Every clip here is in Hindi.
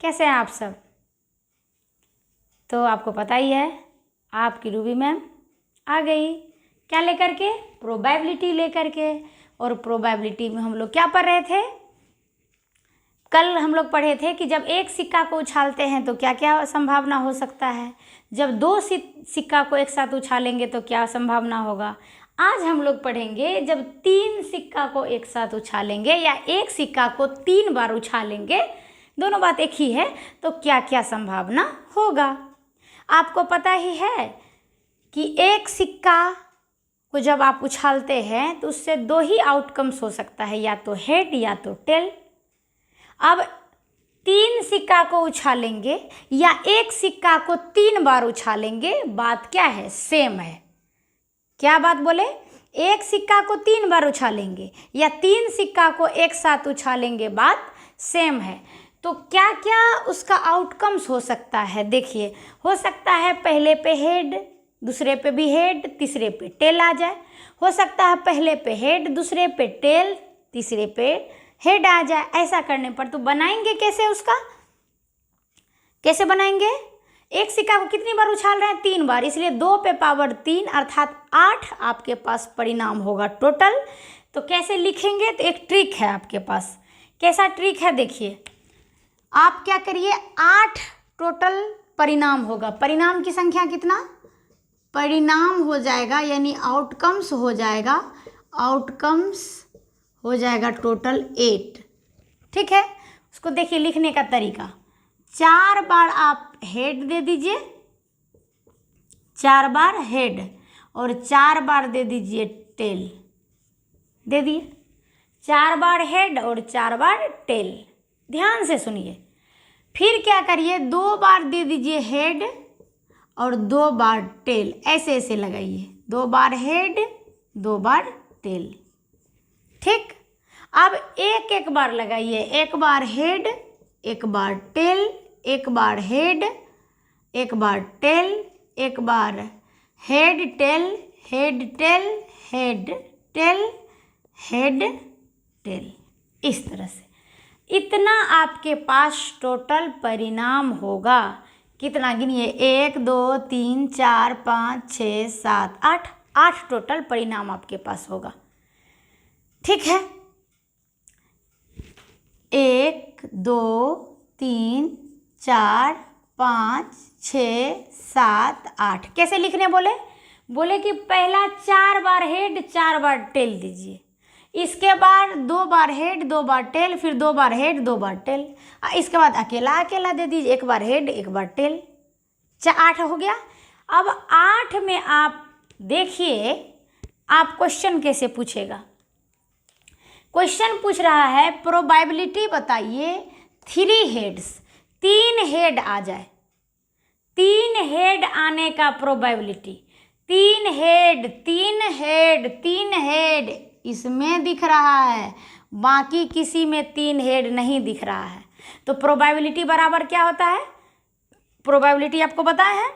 कैसे हैं आप सब? तो आपको पता ही है, आपकी रूबी मैम आ गई। क्या लेकर के? प्रोबेबिलिटी लेकर के। और प्रोबेबिलिटी में हम लोग क्या पढ़ रहे थे? कल हम लोग पढ़े थे कि जब एक सिक्का को उछालते हैं तो क्या क्या संभावना हो सकता है, जब दो सिक्का को एक साथ उछालेंगे तो क्या संभावना होगा। आज हम लोग पढ़ेंगे जब तीन सिक्का को एक साथ उछालेंगे या एक सिक्का को 3 बार उछालेंगे, दोनों बात एक ही है, तो क्या क्या संभावना होगा। आपको पता ही है कि एक सिक्का को जब आप उछालते हैं तो उससे 2 ही आउटकम्स हो सकता है, या तो हेड या तो टेल। अब 3 सिक्का को उछालेंगे या एक सिक्का को 3 बार उछालेंगे, बात क्या है? सेम है। क्या बात बोले? एक सिक्का को 3 बार उछालेंगे या 3 सिक्का को एक साथ उछालेंगे, बात सेम है। तो क्या क्या उसका आउटकम्स हो सकता है? देखिए, हो सकता है पहले पे हेड, दूसरे पे भी हेड, तीसरे पे टेल आ जाए। हो सकता है पहले पे हेड, दूसरे पे टेल, तीसरे पे हेड आ जाए। ऐसा करने पर तो बनाएंगे कैसे उसका? कैसे बनाएंगे? एक सिक्का को कितनी बार उछाल रहे हैं? 3 बार, इसलिए 2 पे पावर 3 अर्थात 8 आपके पास परिणाम होगा टोटल। तो कैसे लिखेंगे? तो एक ट्रिक है आपके पास। कैसा ट्रिक है? देखिए, आप क्या करिए, 8 टोटल परिणाम होगा। परिणाम की संख्या कितना? परिणाम हो जाएगा यानी आउटकम्स हो जाएगा, आउटकम्स हो जाएगा टोटल 8। ठीक है, उसको देखिए लिखने का तरीका। 4 बार आप हेड दे दीजिए, 4 बार हेड, और 4 बार दे दीजिए टेल। दे दिए 4 बार हेड और 4 बार टेल। ध्यान से सुनिए, फिर क्या करिए, 2 बार दे दीजिए हेड और 2 बार टेल। ऐसे ऐसे लगाइए, 2 बार हेड 2 बार टेल। ठीक, अब एक एक बार लगाइए, 1 बार हेड 1 बार टेल, 1 बार हेड 1 बार टेल, 1 बार head tail, head tail, head tail, head tail. इस तरह से इतना आपके पास टोटल परिणाम होगा। कितना गिनिए? 1 2 3 4 5 6 7 8, 8 टोटल परिणाम आपके पास होगा। ठीक है, 1 2 3 4 5 6 7 8। कैसे लिखने बोले? बोले कि पहला 4 बार हेड 4 बार टेल दीजिए, इसके बाद 2 बार हेड 2 बार टेल, फिर 2 बार हेड 2 बार टेल, इसके बाद अकेला अकेला दे दीजिए, 1 बार हेड 1 बार टेल। 8 हो गया। अब 8 में आप देखिए, आप क्वेश्चन कैसे पूछेगा। क्वेश्चन पूछ रहा है प्रोबेबिलिटी बताइए 3 हेड्स, 3 हेड आ जाए, 3 हेड आने का प्रोबेबिलिटी। 3 हेड 3 हेड 3 हेड इसमें दिख रहा है, बाकी किसी में 3 हेड नहीं दिख रहा है। तो प्रोबेबिलिटी बराबर क्या होता है? प्रोबेबिलिटी आपको पता है,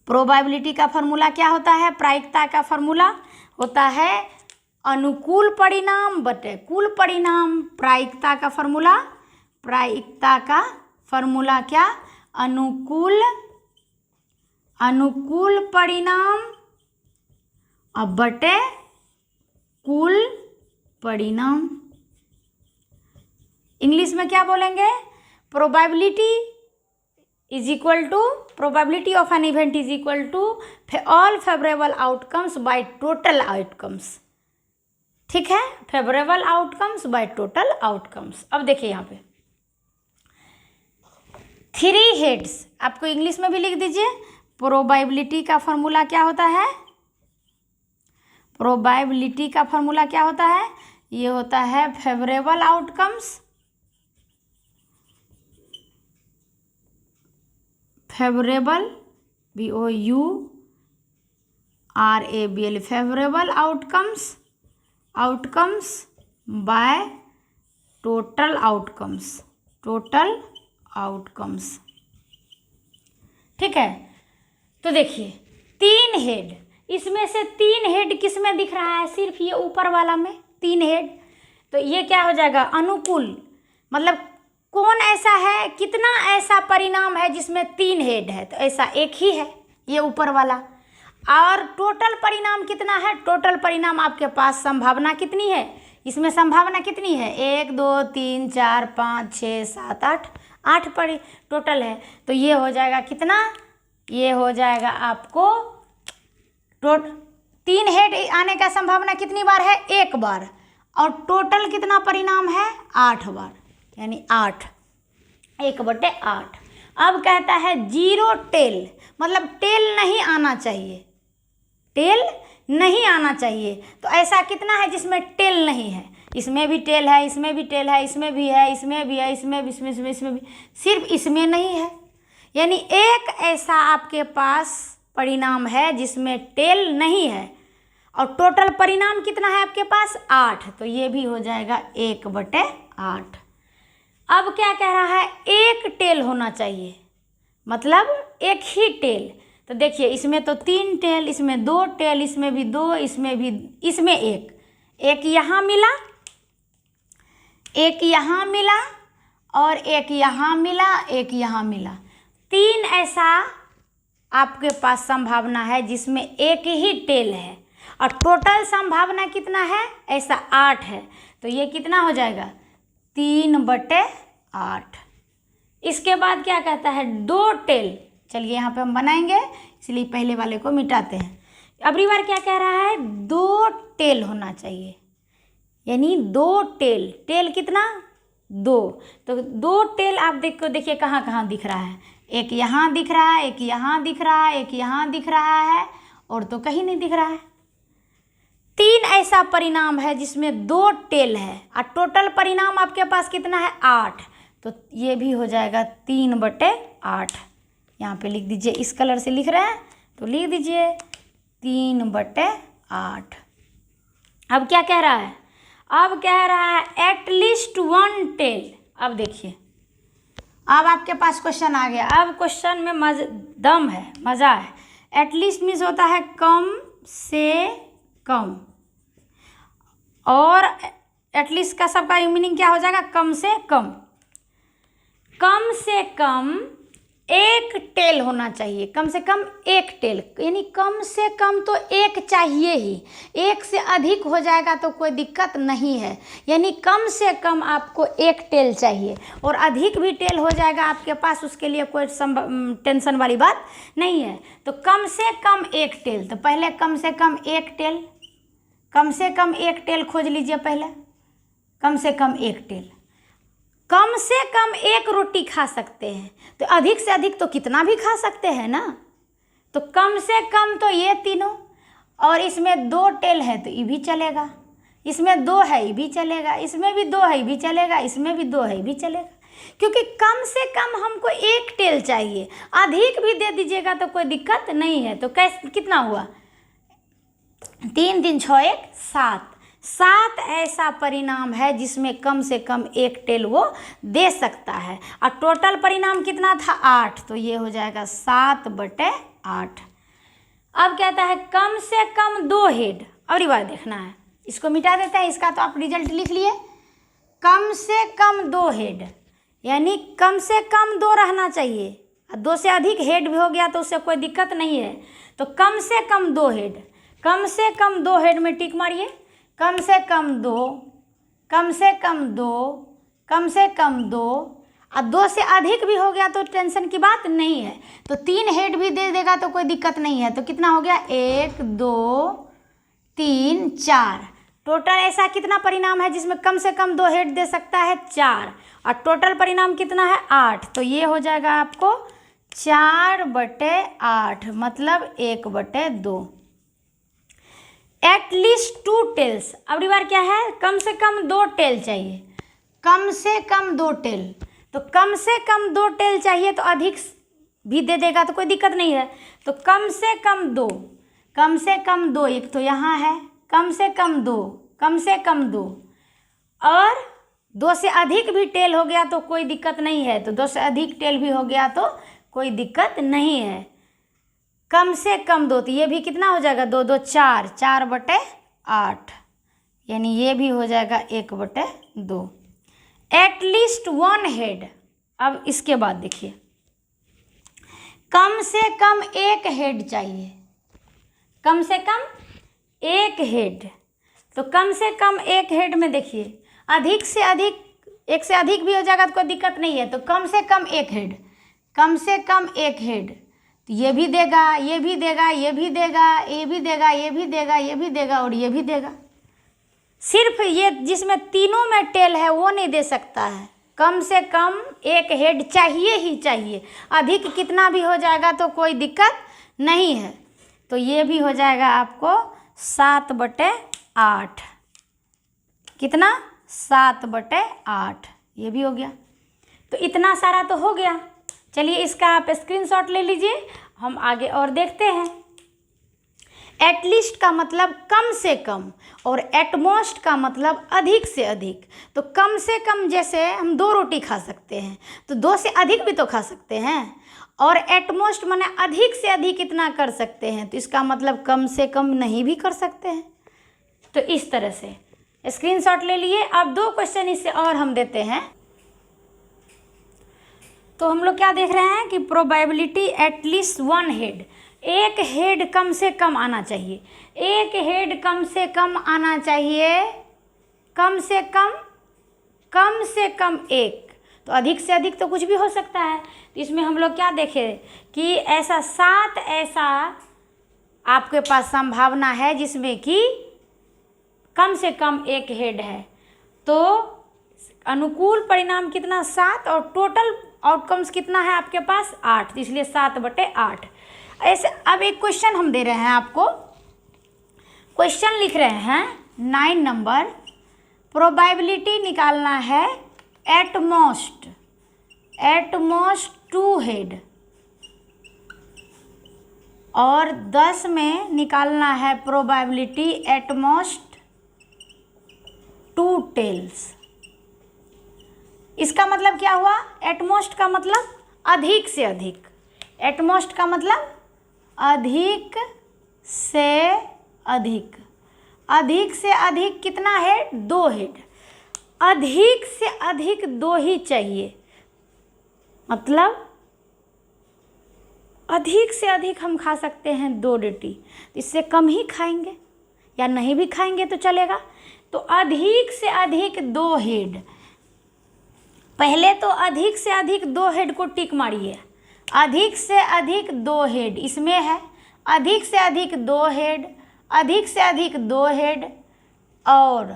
प्रोबेबिलिटी का फॉर्मूला क्या होता है? प्रायिकता का फॉर्मूला होता है अनुकूल परिणाम बटे कुल परिणाम। प्रायिकता का फॉर्मूला, प्रायिकता का फॉर्मूला क्या? अनुकूल परिणाम अब बटे कुल परिणाम। इंग्लिश में क्या बोलेंगे? Probability is equal to, probability of an event is equal to all favourable outcomes by total outcomes. ठीक है, favourable outcomes by total outcomes. अब देखिए यहाँ पे 3 हेड्स, आपको इंग्लिश में भी लिख दीजिए। प्रोबेबिलिटी का फॉर्मूला क्या होता है? प्रोबेबिलिटी का फॉर्मूला क्या होता है? ये होता है favourable outcomes, favourable VOURABL, favourable outcomes by total outcomes. ठीक है, तो देखिए 3 हेड, इसमें से 3 हेड किस में दिख रहा है? सिर्फ ये ऊपर वाला में 3 हेड। तो ये क्या हो जाएगा? अनुकूल, मतलब कौन ऐसा है, कितना ऐसा परिणाम है जिसमें 3 हेड है, तो ऐसा एक ही है, ये ऊपर वाला। और टोटल परिणाम कितना है, टोटल परिणाम आपके पास संभावना कितनी है, इसमें संभावना कितनी है, 1 2 3 4 5 6 7 8 टोटल है। तो ये हो जाएगा कितना, ये हो जाएगा आपको 3 हेड आने का संभावना कितनी बार है, 1 बार। और टोटल कितना परिणाम है, 8 बार, यानी 8, 1/8। अब कहता है 0 टेल, मतलब टेल नहीं आना चाहिए, टेल नहीं आना चाहिए। तो ऐसा कितना है जिसमें टेल नहीं है, इसमें भी टेल है, इसमें भी टेल है, इसमें भी है, इसमें भी है, इसमें भी, इसमें भी, सिर्फ इसमें नहीं है। यानी एक ऐसा आपके पास परिणाम है जिसमें टेल नहीं है, और टोटल परिणाम कितना है आपके पास, 8। तो ये भी हो जाएगा 1/8। अब क्या कह रहा है, एक टेल होना चाहिए, मतलब एक ही टेल। तो देखिए इसमें तो 3 टेल, इसमें 2 टेल, इसमें भी 2, इसमें भी, इसमें एक यहाँ मिला, एक यहाँ मिला, और एक यहाँ मिला, एक यहाँ मिला। 3 ऐसा आपके पास संभावना है जिसमें एक ही टेल है, और टोटल संभावना कितना है, ऐसा 8 है। तो ये कितना हो जाएगा, 3/8। इसके बाद क्या कहता है, 2 टेल। चलिए यहाँ पे हम बनाएंगे, इसलिए पहले वाले को मिटाते हैं। अगली बार क्या कह रहा है, 2 टेल होना चाहिए, यानी 2 टेल। टेल कितना, 2। तो 2 टेल आप देखिए कहाँ कहाँ दिख रहा है, एक यहाँ दिख रहा है, एक यहाँ दिख रहा है, एक यहाँ दिख रहा है, और तो कहीं नहीं दिख रहा है। 3 ऐसा परिणाम है जिसमें 2 टेल है, और टोटल परिणाम आपके पास कितना है, 8। तो ये भी हो जाएगा 3/8। यहाँ पे लिख दीजिए, इस कलर से लिख रहे हैं तो लिख दीजिए 3/8। अब क्या कह रहा है, अब कह रहा है एटलीस्ट 1 टेल। अब देखिए, अब आपके पास क्वेश्चन आ गया। अब क्वेश्चन में दम है, मज़ा है। एटलीस्ट मीन्स होता है कम से कम, और एटलीस्ट का सबका मीनिंग क्या हो जाएगा, कम से कम। कम से कम 1 टेल होना चाहिए, कम से कम 1 टेल, यानी कम से कम तो 1 चाहिए ही। 1 से अधिक हो जाएगा तो कोई दिक्कत नहीं है, यानी कम से कम आपको 1 टेल चाहिए, और अधिक भी टेल हो जाएगा आपके पास, उसके लिए कोई टेंशन वाली बात नहीं है। तो कम से कम 1 टेल, तो पहले कम से कम 1 टेल, कम से कम 1 टेल खोज लीजिए पहले, कम से कम 1 टेल। कम से कम 1 रोटी खा सकते हैं, तो अधिक से अधिक तो कितना भी खा सकते हैं ना। तो कम से कम तो ये तीनों, और इसमें 2 टेल है तो ये भी चलेगा, इसमें 2 है ये भी चलेगा, इसमें भी 2 है ये भी चलेगा, इसमें भी 2 है ये भी चलेगा, क्योंकि कम से कम हमको 1 टेल चाहिए। अधिक भी दे दीजिएगा तो कोई दिक्कत नहीं है। तो कैसे, कितना हुआ, 3 3 6 1 7। 7 ऐसा परिणाम है जिसमें कम से कम 1 टेल वो दे सकता है, और टोटल परिणाम कितना था, 8। तो ये हो जाएगा 7/8। अब कहता है कम से कम 2 हेड। और ये बार देखना है, इसको मिटा देते हैं, इसका तो आप रिजल्ट लिख लिए। कम से कम 2 हेड, यानी कम से कम 2 रहना चाहिए, 2 से अधिक हेड भी हो गया तो उससे कोई दिक्कत नहीं है। तो कम से कम 2 हेड, कम से कम 2 हेड में टिक मारिए। कम से कम 2, कम से कम 2, कम से कम 2, और 2 से अधिक भी हो गया तो टेंशन की बात नहीं है। तो 3 हेड भी दे देगा तो कोई दिक्कत नहीं है। तो कितना हो गया, 1 2 3 4। टोटल ऐसा कितना परिणाम है जिसमें कम से कम 2 हेड दे सकता है, 4, और टोटल परिणाम कितना है, 8। तो ये हो जाएगा आपको 4/8, मतलब 1/2। At least 2 tails. अब बार क्या है, कम से कम 2 टेल चाहिए, कम से कम 2 टेल। तो कम से कम 2 टेल चाहिए, तो अधिक भी दे देगा तो कोई दिक्कत नहीं है। तो कम से कम 2, कम से कम 2, एक तो यहाँ है, कम से कम 2, कम से कम 2, और 2 से अधिक भी टेल हो गया तो कोई दिक्कत नहीं है। तो 2 से अधिक टेल भी हो गया तो कोई दिक्कत नहीं है। कम से कम 2, तो ये भी कितना हो जाएगा, 2 2 4, 4/8, यानी ये भी हो जाएगा 1/2। At least one head. अब इसके बाद देखिए, कम से कम एक हेड चाहिए, कम से कम एक हेड। तो कम से कम एक हेड में देखिए, अधिक से अधिक, एक से अधिक भी हो जाएगा तो कोई दिक्कत नहीं है। तो कम से कम एक हेड, कम से कम एक हेड, तो ये भी देगा, ये भी देगा, ये भी देगा, ये भी देगा, ये भी देगा, ये भी देगा और ये भी देगा। सिर्फ ये जिसमें तीनों में टेल है वो नहीं दे सकता है। कम से कम एक हेड चाहिए ही चाहिए, अधिक कितना भी हो जाएगा तो कोई दिक्कत नहीं है। तो ये भी हो जाएगा आपको 7/8। कितना? 7/8। ये भी हो गया। तो इतना सारा तो हो गया। चलिए इसका आप स्क्रीनशॉट ले लीजिए, हम आगे और देखते हैं। एटलीस्ट का मतलब कम से कम और एटमोस्ट का मतलब अधिक से अधिक। तो कम से कम जैसे हम 2 रोटी खा सकते हैं, तो 2 से अधिक भी तो खा सकते हैं। और एटमोस्ट माने अधिक से अधिक कितना कर सकते हैं, तो इसका मतलब कम से कम नहीं भी कर सकते हैं। तो इस तरह से स्क्रीनशॉट ले लिए। अब 2 क्वेश्चन इससे और हम देते हैं। तो हम लोग क्या देख रहे हैं कि प्रोबेबिलिटी एटलीस्ट वन हेड, एक हेड कम से कम आना चाहिए, एक हेड कम से कम आना चाहिए, कम से कम एक। तो अधिक से अधिक तो कुछ भी हो सकता है। तो इसमें हम लोग क्या देखें कि ऐसा 7 ऐसा आपके पास संभावना है जिसमें कि कम से कम एक हेड है। तो अनुकूल परिणाम कितना? 7 और टोटल आउटकम्स कितना है आपके पास? 8। तो इसलिए 7/8 ऐसे। अब एक क्वेश्चन हम दे रहे हैं आपको, क्वेश्चन लिख रहे हैं 9 नंबर, प्रोबेबिलिटी निकालना है एटमोस्ट 2 हेड और 10 में निकालना है प्रोबेबिलिटी एटमोस्ट 2 टेल्स। इसका मतलब क्या हुआ? एटमोस्ट का मतलब अधिक से अधिक, एटमोस्ट का मतलब अधिक से अधिक, अधिक से अधिक कितना हेड? 2 हेड। अधिक से अधिक 2 ही चाहिए, मतलब अधिक से अधिक हम खा सकते हैं 2 रोटी, इससे कम ही खाएंगे या नहीं भी खाएंगे तो चलेगा। तो अधिक से अधिक 2 हेड, पहले तो अधिक से अधिक 2 हेड को टिक मारिए। अधिक से अधिक 2 हेड इसमें है, अधिक से अधिक 2 हेड, अधिक से अधिक 2 हेड और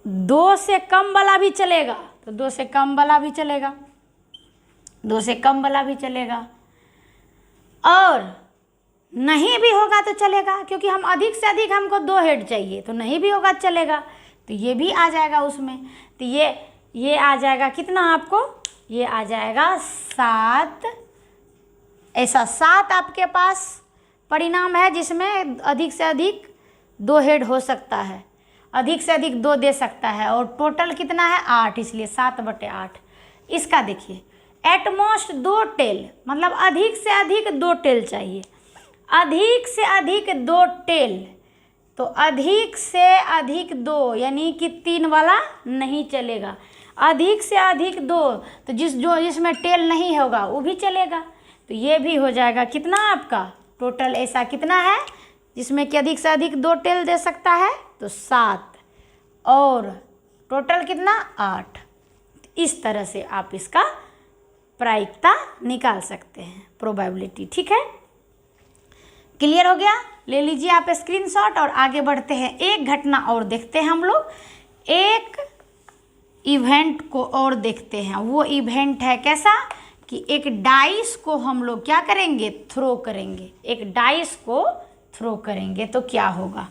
2 से कम वाला भी चलेगा। तो 2 से कम वाला भी चलेगा, 2 से कम वाला भी चलेगा और नहीं भी होगा तो चलेगा, क्योंकि हम अधिक से अधिक हमको 2 हेड चाहिए, तो नहीं भी होगा तो चलेगा। तो ये भी आ जाएगा उसमें। तो ये आ जाएगा कितना आपको? ये आ जाएगा 7। ऐसा 7 आपके पास परिणाम है जिसमें अधिक से अधिक 2 हेड हो सकता है, अधिक से अधिक 2 दे सकता है और टोटल कितना है? 8, इसलिए 7/8। इसका देखिए, एटमोस्ट 2 टेल मतलब अधिक से अधिक 2 टेल चाहिए, अधिक से अधिक 2 टेल। तो अधिक से अधिक 2 यानी कि 3 वाला नहीं चलेगा, अधिक से अधिक 2 तो जिसमें टेल नहीं होगा वो भी चलेगा। तो ये भी हो जाएगा कितना आपका? टोटल ऐसा कितना है जिसमें कि अधिक से अधिक 2 टेल दे सकता है? तो 7 और टोटल कितना? 8। इस तरह से आप इसका प्रायिकता निकाल सकते हैं, प्रोबेबिलिटी। ठीक है, क्लियर हो गया? ले लीजिए आप स्क्रीनशॉट और आगे बढ़ते हैं। एक घटना और देखते हैं हम लोग, एक इवेंट को और देखते हैं। वो इवेंट है कैसा कि एक डाइस को हम लोग क्या करेंगे? थ्रो करेंगे। एक डाइस को थ्रो करेंगे तो क्या होगा?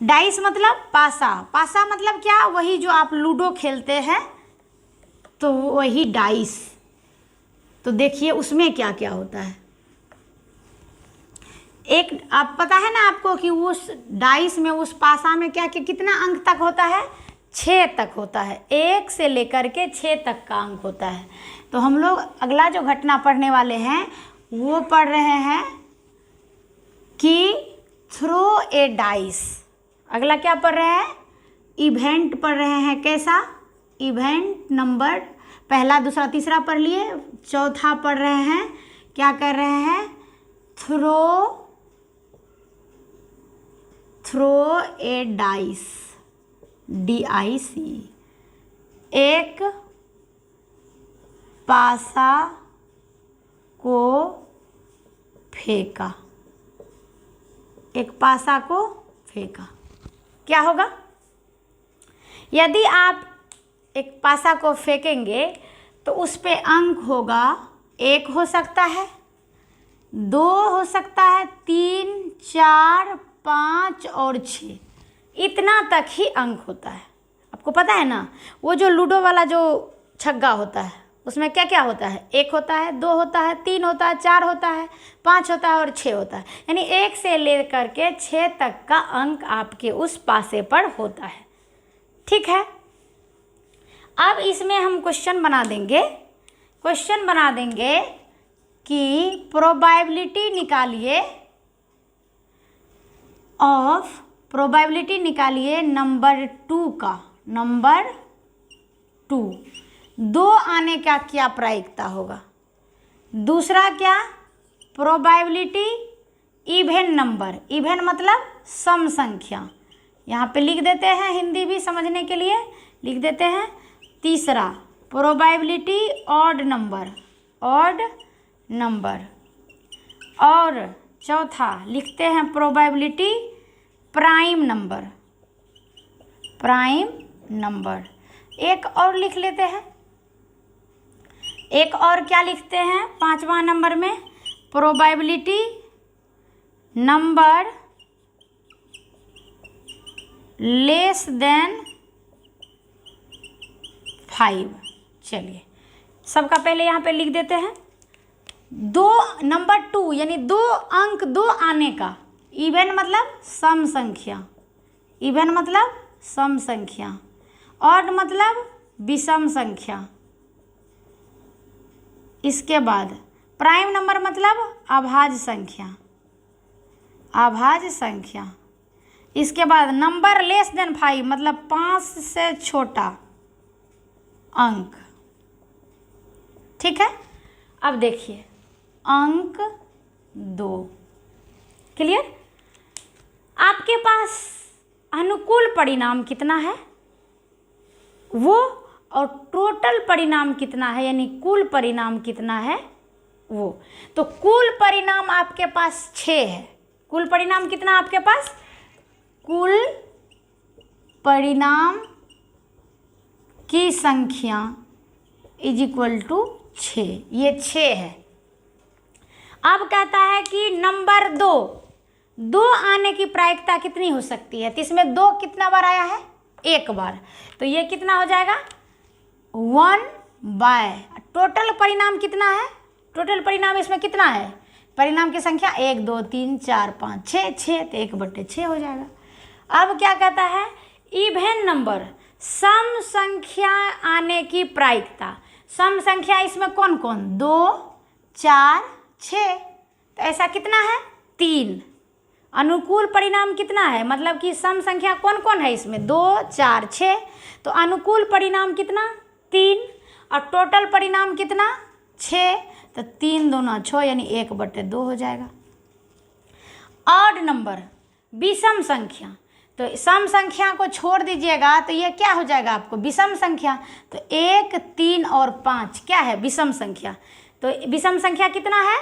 डाइस मतलब पासा, पासा मतलब क्या? वही जो आप लूडो खेलते हैं तो वही डाइस। तो देखिए उसमें क्या क्या होता है। एक आप पता है ना आपको कि उस डाइस में, उस पासा में क्या कितना अंक तक होता है? 6 तक होता है। 1 से लेकर के 6 तक का अंक होता है। तो हम लोग अगला जो घटना पढ़ने वाले हैं वो पढ़ रहे हैं कि थ्रो ए डाइस। अगला क्या पढ़ रहे हैं? इवेंट पढ़ रहे हैं। कैसा? इवेंट नंबर पहला, दूसरा, तीसरा पढ़ लिए। चौथा पढ़ रहे हैं, क्या कर रहे हैं? थ्रो ए डाइस, DIC, एक पासा को फेंका, एक पासा को फेंका। क्या होगा? यदि आप एक पासा को फेंकेंगे तो उस पे अंक होगा, 1 हो सकता है, 2 हो सकता है, 3, 4, 5 और 6, इतना तक ही अंक होता है। आपको पता है ना, वो जो लूडो वाला जो छग्गा होता है उसमें क्या क्या होता है? 1 होता है, 2 होता है, 3 होता है, 4 होता है, 5 होता है और 6 होता है। यानी 1 से लेकर के 6 तक का अंक आपके उस पासे पर होता है। ठीक है, अब इसमें हम क्वेश्चन बना देंगे। क्वेश्चन बना देंगे कि प्रोबेबिलिटी निकालिए ऑफ, प्रोबेबिलिटी निकालिए नंबर 2 का, नंबर 2, 2 आने का क्या प्रायिकता होगा। दूसरा क्या? प्रोबेबिलिटी इवन नंबर, इवन मतलब सम संख्या, यहाँ पे लिख देते हैं, हिंदी भी समझने के लिए लिख देते हैं। तीसरा probability odd number, odd number, और चौथा लिखते हैं probability prime number, prime number. एक और लिख लेते हैं, एक और क्या लिखते हैं 5वां नंबर में? Probability number less than 5। चलिए सबका पहले यहाँ पे लिख देते हैं। 2 नंबर 2 यानी 2 अंक 2 आने का, इवन मतलब सम संख्या, इवन मतलब सम संख्या, ऑड मतलब विषम संख्या। इसके बाद प्राइम नंबर मतलब अभाज्य संख्या, अभाज्य संख्या। इसके बाद नंबर लेस देन 5 मतलब 5 से छोटा अंक। ठीक है, अब देखिए अंक 2, क्लियर। आपके पास अनुकूल परिणाम कितना है वो, और टोटल परिणाम कितना है यानी कुल परिणाम कितना है वो। तो कुल परिणाम आपके पास 6 है। कुल परिणाम कितना आपके पास? कुल परिणाम की संख्या इज इक्वल टू 6, ये 6 है। अब कहता है कि नंबर 2 आने की प्रायिकता कितनी हो सकती है? तो इसमें 2 कितना बार आया है? 1 बार। तो ये कितना हो जाएगा? 1/। टोटल परिणाम कितना है? टोटल परिणाम इसमें कितना है? परिणाम की संख्या 1, 2, 3, 4, 5, 6, तो 1/6 हो जाएगा। अब क्या कहता है? इवन नंबर, सम संख्या आने की प्रायिकता। सम संख्या इसमें कौन कौन? 2, 4, 6, तो ऐसा कितना है? 3। अनुकूल परिणाम कितना है? मतलब कि सम संख्या कौन कौन है इसमें? 2, 4, 6, तो अनुकूल परिणाम कितना? 3, और टोटल परिणाम कितना? 6, तो 3 दूना 6 यानी 1/2 हो जाएगा। ऑड नंबर, विषम संख्या, तो सम संख्या को छोड़ दीजिएगा तो ये क्या हो जाएगा आपको? विषम संख्या। तो 1, 3 और 5 क्या है? विषम संख्या। तो विषम संख्या कितना है?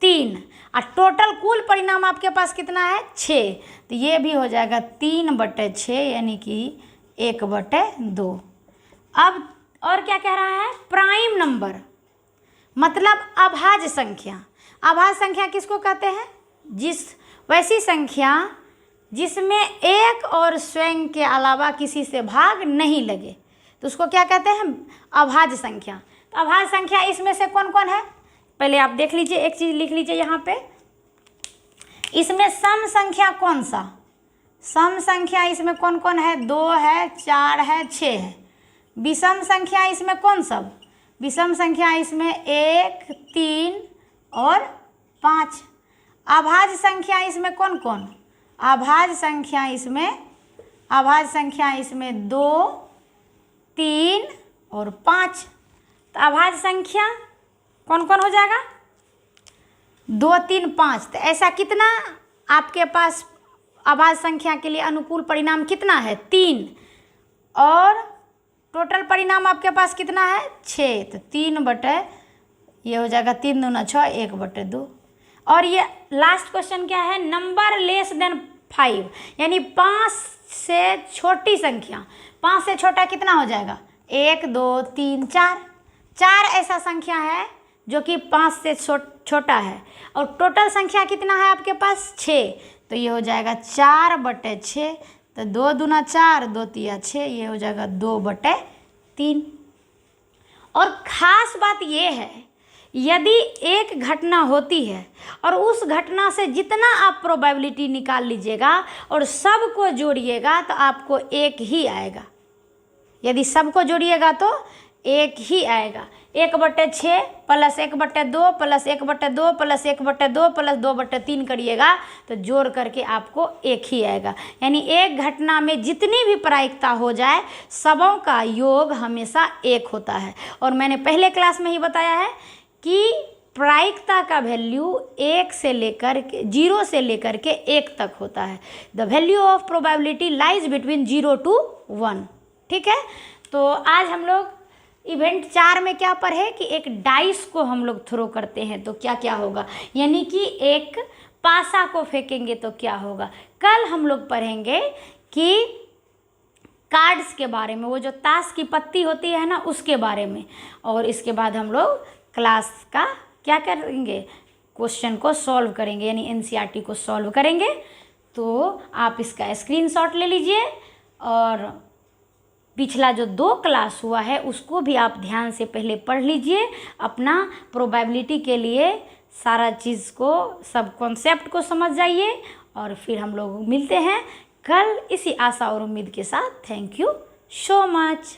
3, और टोटल कुल परिणाम आपके पास कितना है? 6, तो ये भी हो जाएगा 3/6 यानी कि 1/2। अब और क्या कह रहा है? प्राइम नंबर मतलब अभाज्य संख्या। अभाज्य संख्या किसको कहते हैं? वैसी संख्या जिसमें एक और स्वयं के अलावा किसी से भाग नहीं लगे, तो उसको क्या कहते हैं? अभाज्य संख्या। तो अभाज्य संख्या इसमें से कौन कौन है? पहले आप देख लीजिए, एक चीज़ लिख लीजिए यहाँ पे। इसमें सम संख्या कौन सा? सम संख्या इसमें कौन कौन है? 2 है, 4 है, 6 है। विषम संख्या इसमें कौन सब? विषम संख्या इसमें 1, 3 और 5। अभाज्य संख्या इसमें कौन कौन? अभाज्य संख्या इसमें अभाज्य संख्या इसमें 2, 3 और 5। तो अभाज्य संख्या कौन कौन हो जाएगा? 2, 3, 5। तो ऐसा कितना आपके पास अभाज्य संख्या के लिए अनुकूल परिणाम कितना है? 3। और टोटल परिणाम आपके पास कितना है? 6। तो 3 बटे ये हो जाएगा 3 दूना 6, 1/2। और ये लास्ट क्वेश्चन क्या है? नंबर लेस देन 5, यानी 5 से छोटी संख्या। 5 से छोटा कितना हो जाएगा? 1, 2, 3, 4। 4 ऐसा संख्या है जो कि 5 से छोटा है। और टोटल संख्या कितना है आपके पास? 6। तो ये हो जाएगा 4/6। तो 2 दूना 4, 2 तिया 6, ये हो जाएगा 2/3। और ख़ास बात ये है, यदि एक घटना होती है और उस घटना से जितना आप प्रोबेबिलिटी निकाल लीजिएगा और सबको जोड़िएगा तो आपको 1 ही आएगा। यदि सबको जोड़िएगा तो 1 ही आएगा। 1/6 प्लस 1/2 प्लस 1/2 प्लस 1/2 प्लस 2/3 करिएगा तो जोड़ करके आपको 1 ही आएगा। यानी एक घटना में जितनी भी प्रायिकता हो जाए सबों का योग हमेशा 1 होता है। और मैंने पहले क्लास में ही बताया है कि प्रायिकता का वैल्यू 0 से लेकर के 1 तक होता है। The value of probability lies between 0 to 1। ठीक है, तो आज हम लोग इवेंट 4 में क्या पढ़े कि एक डाइस को हम लोग थ्रो करते हैं तो क्या क्या होगा, यानी कि एक पासा को फेंकेंगे तो क्या होगा। कल हम लोग पढ़ेंगे कि कार्ड्स के बारे में, वो जो ताश की पत्ती होती है ना उसके बारे में। और इसके बाद हम लोग क्लास का क्या करेंगे? क्वेश्चन को सॉल्व करेंगे, यानी एनसीईआरटी को सॉल्व करेंगे। तो आप इसका स्क्रीनशॉट ले लीजिए और पिछला जो 2 क्लास हुआ है उसको भी आप ध्यान से पहले पढ़ लीजिए। अपना प्रोबेबिलिटी के लिए सारा चीज़ को, सब कॉन्सेप्ट को समझ जाइए। और फिर हम लोग मिलते हैं कल इसी आशा और उम्मीद के साथ। Thank you so much.